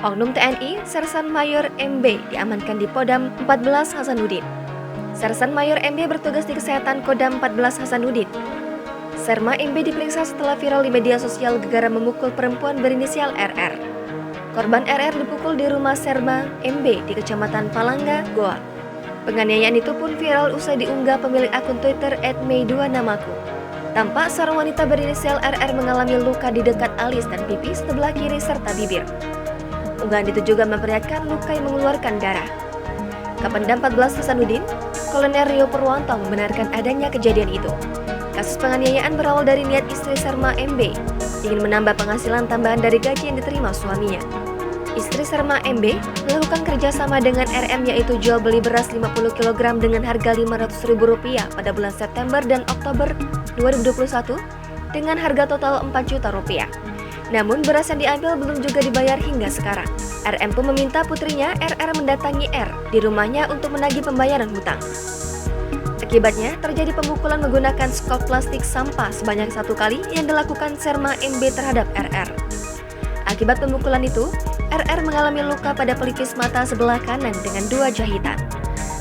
Oknum TNI Sersan Mayor MB diamankan di Kodam 14 Hasanuddin. Sersan Mayor MB bertugas di Kesehatan Kodam 14 Hasanuddin. Serma MB diperiksa setelah viral di media sosial gegara memukul perempuan berinisial RR. Korban RR dipukul di rumah Serma MB di Kecamatan Palangga, Goa. Penganiayaan itu pun viral usai diunggah pemilik akun Twitter @mei2namaku. Tampak seorang wanita berinisial RR mengalami luka di dekat alis dan pipi sebelah kiri serta bibir. Unggahan itu juga memperlihatkan luka yang mengeluarkan darah. Kapendam 14 Hasanuddin, Kolonel Rio Purwanto membenarkan adanya kejadian itu. Kasus penganiayaan berawal dari niat istri Serma MB ingin menambah penghasilan tambahan dari gaji yang diterima suaminya. Istri Serma MB melakukan kerjasama dengan RM yaitu jual beli beras 50 kg dengan harga Rp500.000 pada bulan September dan Oktober 2021 dengan harga total Rp4 juta. Namun beras yang diambil belum juga dibayar hingga sekarang. RM pun meminta putrinya RR mendatangi R di rumahnya untuk menagih pembayaran hutang. Akibatnya terjadi pemukulan menggunakan skop plastik sampah sebanyak 1 kali yang dilakukan Serma MB terhadap RR. Akibat pemukulan itu, RR mengalami luka pada pelipis mata sebelah kanan dengan 2 jahitan,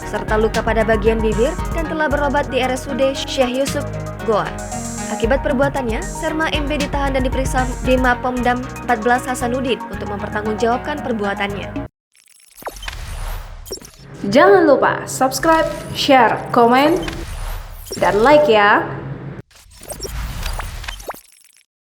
serta luka pada bagian bibir dan telah berobat di RSUD Syekh Yusuf, Goa. Akibat perbuatannya, Serma MB ditahan dan diperiksa di Mapolda 14 Hasanuddin untuk mempertanggungjawabkan perbuatannya. Jangan lupa subscribe, share, komen, dan like ya!